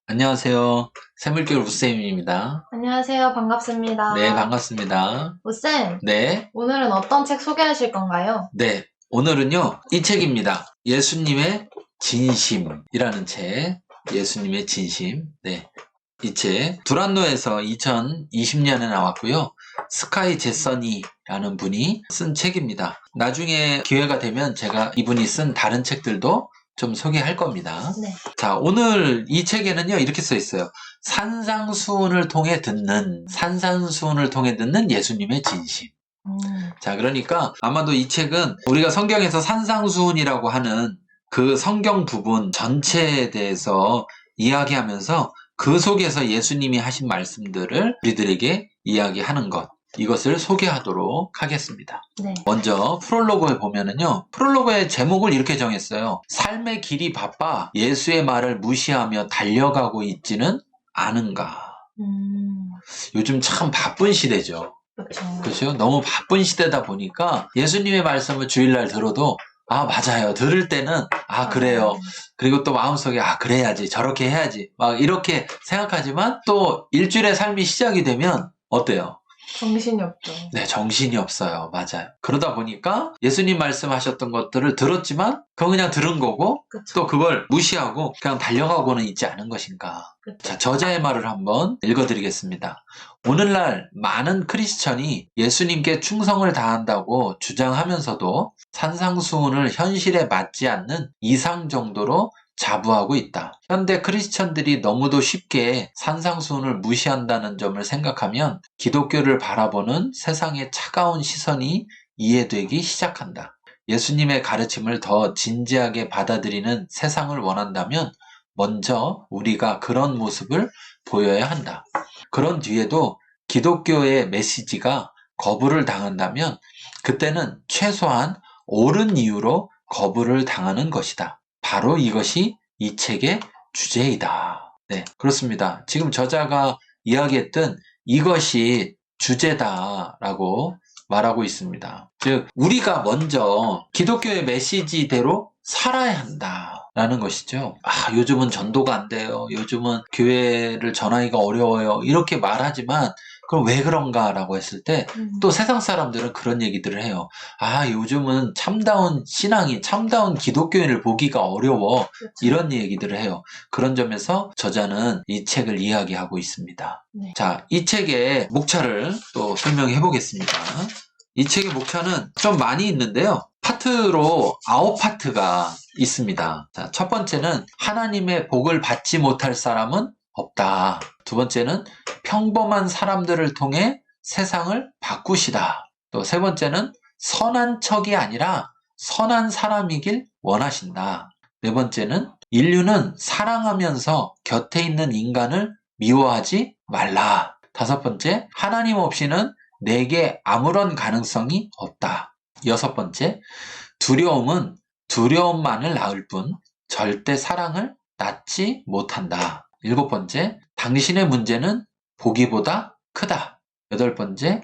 안녕하세요. 샘물교회 우쌤입니다. 안녕하세요. 반갑습니다. 네, 반갑습니다. 우쌤, 네, 오늘은 어떤 책 소개하실 건가요? 네. 오늘은요, 이 책입니다. 예수님의 진심이라는 책. 예수님의 진심. 네. 이 책. 두란노에서 2020년에 나왔고요. 스카이 제서니라는 분이 쓴 책입니다. 나중에 기회가 되면 제가 이분이 쓴 다른 책들도 좀 소개할 겁니다. 네. 자, 오늘 이 책에는요, 이렇게 써 있어요. 산상수훈을 통해 듣는 예수님의 진심. 자, 그러니까 아마도 이 책은 우리가 성경에서 산상수훈이라고 하는 그 성경 부분 전체에 대해서 이야기하면서 그 속에서 예수님이 하신 말씀들을 우리들에게 이야기하는 것. 이것을 소개하도록 하겠습니다. 네. 먼저 프롤로그에 보면은요. 프롤로그의 제목을 이렇게 정했어요. 삶의 길이 바빠 예수의 말을 무시하며 달려가고 있지는 않은가. 요즘 참 바쁜 시대죠. 그렇죠? 너무 바쁜 시대다 보니까 예수님의 말씀을 주일날 들어도 아, 맞아요. 들을 때는 아, 그래요. 그리고 또 마음속에 아, 그래야지. 저렇게 해야지. 막 이렇게 생각하지만 또 일주일의 삶이 시작이 되면 어때요? 정신이 없죠. 네, 정신이 없어요. 맞아요. 그러다 보니까 예수님 말씀하셨던 것들을 들었지만 그건 그냥 들은 거고 그쵸. 또 그걸 무시하고 그냥 달려가고는 있지 않은 것인가. 그쵸. 자, 저자의 말을 한번 읽어드리겠습니다. 오늘날 많은 크리스천이 예수님께 충성을 다한다고 주장하면서도 산상수훈을 현실에 맞지 않는 이상 정도로 자부하고 있다. 현대 크리스천들이 너무도 쉽게 산상수훈을 무시한다는 점을 생각하면 기독교를 바라보는 세상의 차가운 시선이 이해되기 시작한다. 예수님의 가르침을 더 진지하게 받아들이는 세상을 원한다면 먼저 우리가 그런 모습을 보여야 한다. 그런 뒤에도 기독교의 메시지가 거부를 당한다면 그때는 최소한 옳은 이유로 거부를 당하는 것이다. 바로 이것이 이 책의 주제이다. 네, 그렇습니다. 지금 저자가 이야기했던 이것이 주제다라고 말하고 있습니다. 즉, 우리가 먼저 기독교의 메시지대로 살아야 한다라는 것이죠. 아, 요즘은 전도가 안 돼요. 요즘은 교회를 전하기가 어려워요. 이렇게 말하지만 그럼 왜 그런가라고 했을 때 또 세상 사람들은 그런 얘기들을 해요. 아, 요즘은 참다운 신앙이, 참다운 기독교인을 보기가 어려워. 그쵸. 이런 얘기들을 해요. 그런 점에서 저자는 이 책을 이야기하고 있습니다. 네. 자, 이 책의 목차를 또 설명해 보겠습니다. 이 책의 목차는 좀 많이 있는데요. 파트로 9파트가 있습니다. 자, 첫 번째는 하나님의 복을 받지 못할 사람은 없다. 두 번째는 평범한 사람들을 통해 세상을 바꾸시다. 또 세 번째는 선한 척이 아니라 선한 사람이길 원하신다. 네 번째는 인류는 사랑하면서 곁에 있는 인간을 미워하지 말라. 다섯 번째, 하나님 없이는 내게 아무런 가능성이 없다. 여섯 번째, 두려움은 두려움만을 낳을 뿐 절대 사랑을 낳지 못한다. 일곱 번째, 당신의 문제는 보기보다 크다. 여덟 번째,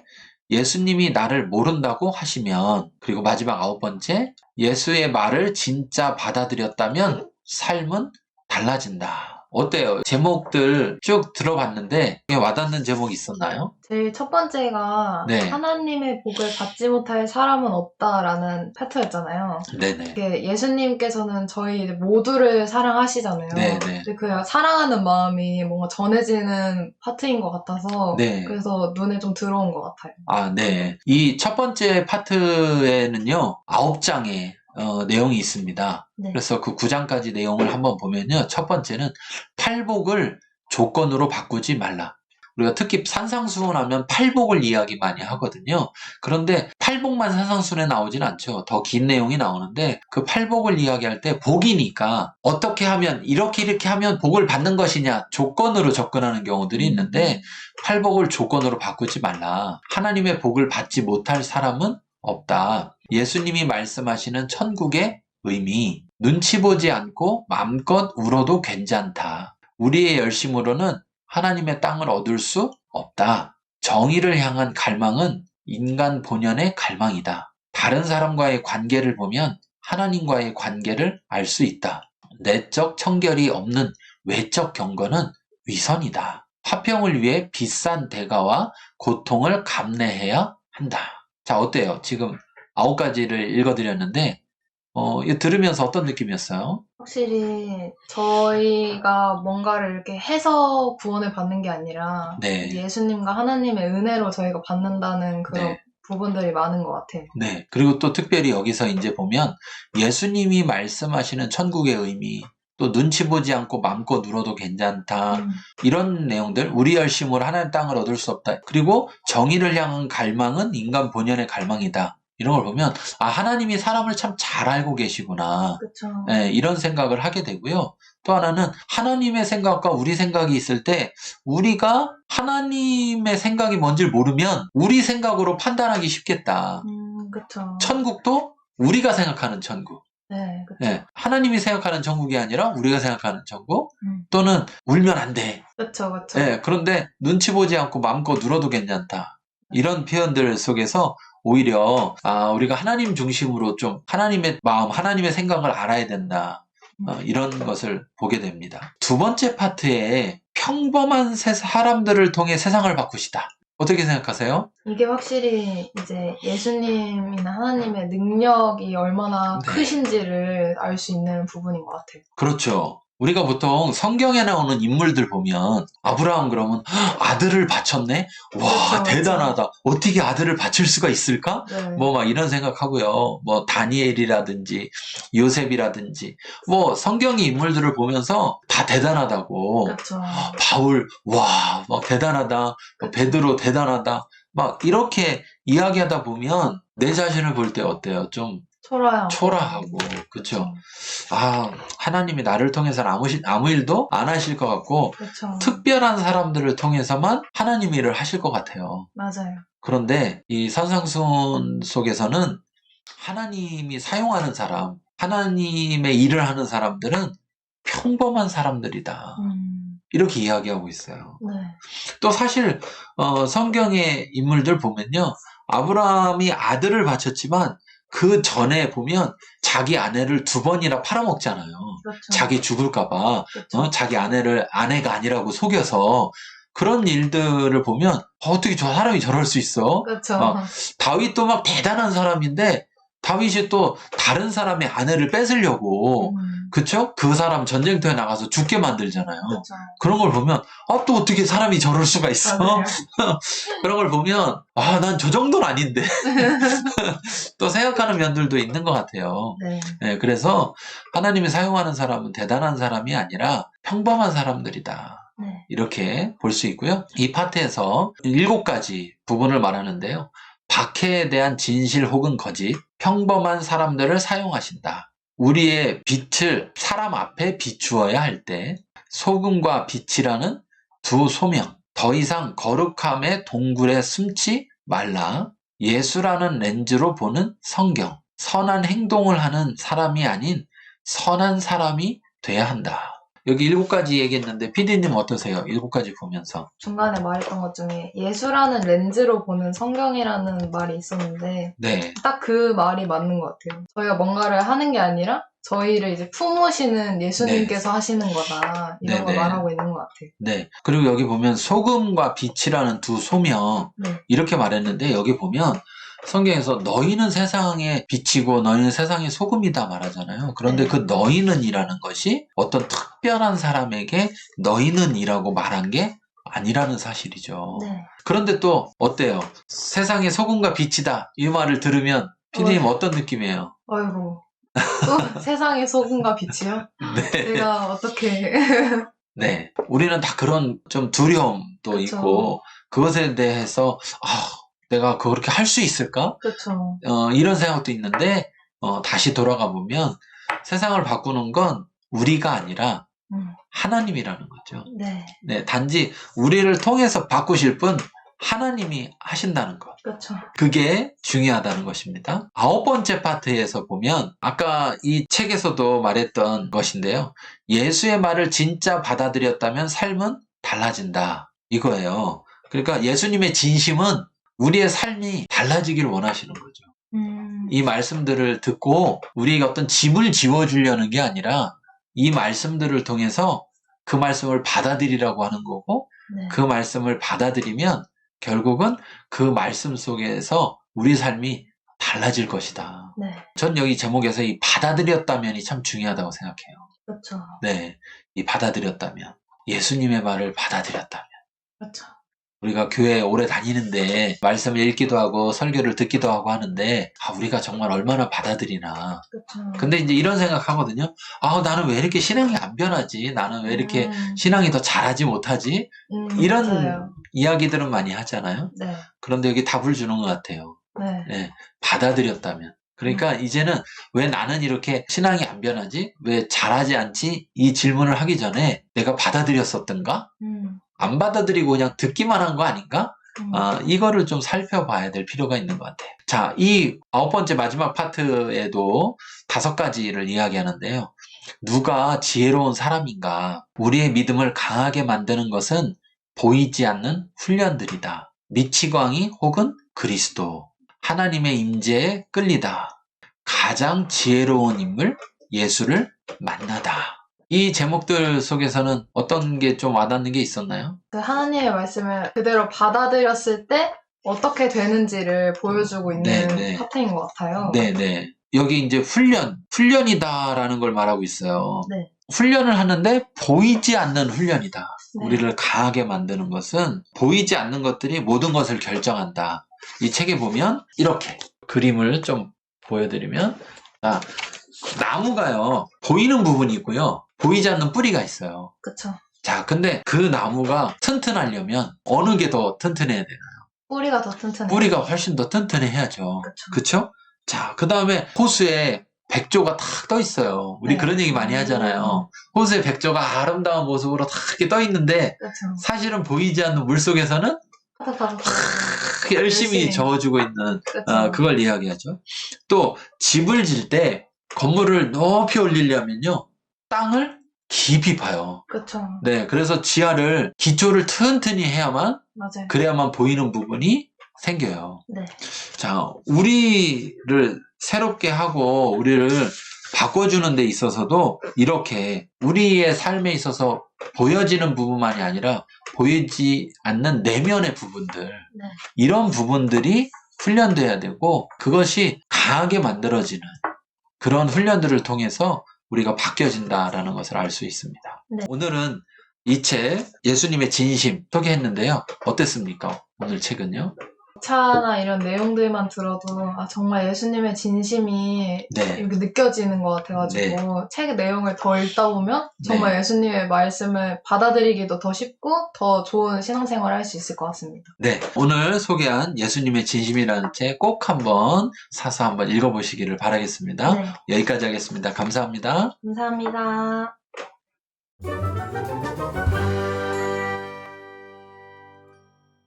예수님이 나를 모른다고 하시면, 그리고 마지막 아홉 번째, 예수의 말을 진짜 받아들였다면 삶은 달라진다. 어때요? 제목들 쭉 들어봤는데 와닿는 제목이 있었나요? 제일 첫 번째가 네. 하나님의 복을 받지 못할 사람은 없다라는 파트였잖아요. 네네. 예수님께서는 저희 모두를 사랑하시잖아요. 네네. 근데 그 사랑하는 마음이 뭔가 전해지는 파트인 것 같아서 네. 그래서 눈에 좀 들어온 것 같아요. 아, 네. 이 첫 번째 파트에는요, 9장의 내용이 있습니다. 네. 그래서 그 9장까지 내용을 한번 보면요, 첫 번째는 팔복을 조건으로 바꾸지 말라. 우리가 특히 산상수훈하면 팔복을 이야기 많이 하거든요. 그런데 팔복만 산상수훈에 나오진 않죠. 더 긴 내용이 나오는데 그 팔복을 이야기할 때 복이니까 어떻게 하면 이렇게 하면 복을 받는 것이냐 조건으로 접근하는 경우들이 있는데 팔복을 조건으로 바꾸지 말라. 하나님의 복을 받지 못할 사람은 없다. 예수님이 말씀하시는 천국의 의미, 눈치 보지 않고 마음껏 울어도 괜찮다. 우리의 열심으로는 하나님의 땅을 얻을 수 없다. 정의를 향한 갈망은 인간 본연의 갈망이다. 다른 사람과의 관계를 보면 하나님과의 관계를 알 수 있다. 내적 청결이 없는 외적 경건은 위선이다. 화평을 위해 비싼 대가와 고통을 감내해야 한다. 자, 어때요? 지금 9가지를 읽어드렸는데 이거 들으면서 어떤 느낌이었어요? 확실히 저희가 뭔가를 이렇게 해서 구원을 받는 게 아니라 네. 예수님과 하나님의 은혜로 저희가 받는다는 그런 네. 부분들이 많은 것 같아요. 네. 그리고 또 특별히 여기서 이제 보면 예수님이 말씀하시는 천국의 의미, 또 눈치 보지 않고 마음껏 누려도 괜찮다. 이런 내용들, 우리 열심으로 하나님 땅을 얻을 수 없다. 그리고 정의를 향한 갈망은 인간 본연의 갈망이다. 이런 걸 보면 하나님이 사람을 참 잘 알고 계시구나. 그렇죠. 네, 이런 생각을 하게 되고요. 또 하나는 하나님의 생각과 우리 생각이 있을 때 우리가 하나님의 생각이 뭔지를 모르면 우리 생각으로 판단하기 쉽겠다. 그렇죠. 천국도 우리가 생각하는 천국. 네, 그렇죠. 네, 하나님이 생각하는 천국이 아니라 우리가 생각하는 천국. 또는 울면 안 돼. 그렇죠, 그렇죠. 네, 그런데 눈치 보지 않고 마음껏 울어도 괜찮다. 이런 표현들 속에서 오히려 우리가 하나님 중심으로 좀 하나님의 마음, 하나님의 생각을 알아야 된다. 이런 것을 보게 됩니다. 두 번째 파트에 평범한 사람들을 통해 세상을 바꾸시다. 어떻게 생각하세요? 이게 확실히 이제 예수님이나 하나님의 능력이 얼마나 네. 크신지를 알 수 있는 부분인 것 같아요. 그렇죠. 우리가 보통 성경에 나오는 인물들 보면 아브라함 그러면 아들을 바쳤네? 와, 그렇죠, 대단하다. 어떻게 아들을 바칠 수가 있을까? 네. 뭐 막 이런 생각하고요. 뭐 다니엘이라든지 요셉이라든지 뭐 성경의 인물들을 보면서 다 대단하다고. 그렇죠. 바울, 와, 막 대단하다. 베드로 대단하다. 막 이렇게 이야기하다 보면 내 자신을 볼 때 어때요? 좀 초라하고, 그쵸? 하나님이 나를 통해서는 아무 일도 안 하실 것 같고, 그렇죠. 특별한 사람들을 통해서만 하나님 일을 하실 것 같아요. 맞아요. 그런데 이 산상수훈 속에서는 하나님이 사용하는 사람, 하나님의 일을 하는 사람들은 평범한 사람들이다. 이렇게 이야기하고 있어요. 네. 또 사실 성경의 인물들 보면요. 아브라함이 아들을 바쳤지만 그 전에 보면 자기 아내를 2번이나 팔아먹잖아요. 그렇죠. 자기 죽을까봐 그렇죠. 자기 아내가 아니라고 속여서 그런 일들을 보면 어떻게 저 사람이 저럴 수 있어? 그렇죠. 다윗도 막 대단한 사람인데 다윗이 또 다른 사람의 아내를 뺏으려고 그쵸? 그 사람 전쟁터에 나가서 죽게 만들잖아요. 그렇죠. 그런 걸 보면 또 또 어떻게 사람이 저럴 수가 있어? 맞아요. 그런 걸 보면 난 저 정도는 아닌데 또 생각하는 면들도 있는 것 같아요. 네. 네, 그래서 하나님이 사용하는 사람은 대단한 사람이 아니라 평범한 사람들이다. 네. 이렇게 볼 수 있고요. 이 파트에서 7가지 부분을 말하는데요. 박해에 대한 진실 혹은 거짓, 평범한 사람들을 사용하신다. 우리의 빛을 사람 앞에 비추어야 할 때, 소금과 빛이라는 두 소명, 더 이상 거룩함의 동굴에 숨지 말라. 예수라는 렌즈로 보는 성경, 선한 행동을 하는 사람이 아닌 선한 사람이 돼야 한다. 여기 7가지 얘기했는데 PD님 어떠세요? 7가지 보면서. 중간에 말했던 것 중에 예수라는 렌즈로 보는 성경이라는 말이 있었는데 네. 딱 그 말이 맞는 것 같아요. 저희가 뭔가를 하는 게 아니라 저희를 이제 품으시는 예수님께서 하시는 거다. 이런 걸 말하고 있는 것 같아요. 네. 그리고 여기 보면 소금과 빛이라는 두 소명 이렇게 말했는데 여기 보면 성경에서 너희는 세상의 빛이고 너희는 세상의 소금이다 말하잖아요. 그런데 네. 그 너희는 이라는 것이 어떤 특별한 사람에게 너희는 이라고 말한 게 아니라는 사실이죠. 네. 그런데 또 어때요? 세상의 소금과 빛이다 이 말을 들으면 피디님 어떤 느낌이에요? 아이고. 또 세상의 소금과 빛이요? 네. 제가 어떻게 네. 우리는 다 그런 좀 두려움도 그쵸. 있고 그것에 대해서 내가 그렇게 할 수 있을까? 그렇죠. 이런 생각도 있는데 다시 돌아가 보면 세상을 바꾸는 건 우리가 아니라 하나님이라는 거죠. 네. 네, 단지 우리를 통해서 바꾸실 분 하나님이 하신다는 것. 그렇죠. 그게 중요하다는 것입니다. 9번째 파트에서 보면 아까 이 책에서도 말했던 것인데요. 예수의 말을 진짜 받아들였다면 삶은 달라진다. 이거예요. 그러니까 예수님의 진심은 우리의 삶이 달라지기를 원하시는 거죠. 이 말씀들을 듣고 우리에게 어떤 짐을 지워주려는 게 아니라 이 말씀들을 통해서 그 말씀을 받아들이라고 하는 거고 네. 그 말씀을 받아들이면 결국은 그 말씀 속에서 우리 삶이 달라질 것이다. 네. 전 여기 제목에서 이 받아들였다면이 참 중요하다고 생각해요. 그렇죠. 네, 이 받아들였다면, 예수님의 말을 받아들였다면. 그렇죠. 우리가 교회에 오래 다니는데 말씀을 읽기도 하고 설교를 듣기도 하고 하는데 우리가 정말 얼마나 받아들이나. 그렇죠. 근데 이제 이런 생각하거든요. 나는 왜 이렇게 신앙이 안 변하지? 나는 왜 이렇게 신앙이 더 잘하지 못하지? 이런 맞아요. 이야기들은 많이 하잖아요. 네. 그런데 여기 답을 주는 것 같아요. 네. 네, 받아들였다면. 그러니까 이제는 왜 나는 이렇게 신앙이 안 변하지? 왜 잘하지 않지? 이 질문을 하기 전에 내가 받아들였었던가? 안 받아들이고 그냥 듣기만 한 거 아닌가? 이거를 좀 살펴봐야 될 필요가 있는 것 같아요. 자, 이 9번째 마지막 파트에도 5가지를 이야기하는데요. 누가 지혜로운 사람인가? 우리의 믿음을 강하게 만드는 것은 보이지 않는 훈련들이다. 미치광이 혹은 그리스도. 하나님의 임재에 끌리다. 가장 지혜로운 인물, 예수를 만나다. 이 제목들 속에서는 어떤 게 좀 와닿는 게 있었나요? 그 하나님의 말씀을 그대로 받아들였을 때 어떻게 되는지를 보여주고 있는 네. 파트인 것 같아요. 네네. 여기 이제 훈련이다라는 걸 말하고 있어요. 네. 훈련을 하는데 보이지 않는 훈련이다. 네. 우리를 강하게 만드는 것은 보이지 않는 것들이 모든 것을 결정한다. 이 책에 보면 이렇게 그림을 좀 보여드리면 나무가요. 보이는 부분이 있고요. 보이지 않는 뿌리가 있어요. 그쵸. 자, 근데 그 나무가 튼튼하려면 어느 게 더 튼튼해야 되나요? 뿌리가 더 튼튼해요. 뿌리가 훨씬 더 튼튼해야죠. 그쵸? 자, 그 다음에 호수에 백조가 탁 떠 있어요. 우리 네. 그런 얘기 많이 하잖아요. 호수에 백조가 아름다운 모습으로 탁 이렇게 떠 있는데 그쵸. 사실은 보이지 않는 물 속에서는 파닥파닥. 열심히 저어주고 있는 그쵸. 그걸 이야기하죠. 또 집을 질 때 건물을 높이 올리려면요. 땅을 깊이 파요. 그쵸. 네, 그래서 지하를 기초를 튼튼히 해야만 맞아요. 그래야만 보이는 부분이 생겨요. 네. 자, 우리를 새롭게 하고 우리를 바꿔주는 데 있어서도 이렇게 우리의 삶에 있어서 보여지는 부분만이 아니라 보이지 않는 내면의 부분들, 네. 이런 부분들이 훈련돼야 되고 그것이 강하게 만들어지는 그런 훈련들을 통해서 우리가 바뀌어진다라는 것을 알 수 있습니다. 네. 오늘은 이 책 예수님의 진심 소개했는데요. 어땠습니까? 오늘 책은요? 차나 이런 내용들만 들어도 정말 예수님의 진심이 네. 이렇게 느껴지는 것 같아가지고 책 내용을 더 읽다 보면 정말 예수님의 말씀을 받아들이기도 더 쉽고 더 좋은 신앙생활을 할 수 있을 것 같습니다. 네, 오늘 소개한 예수님의 진심이라는 책 꼭 한번 사서 한번 읽어보시기를 바라겠습니다. 네. 여기까지 하겠습니다. 감사합니다. 감사합니다.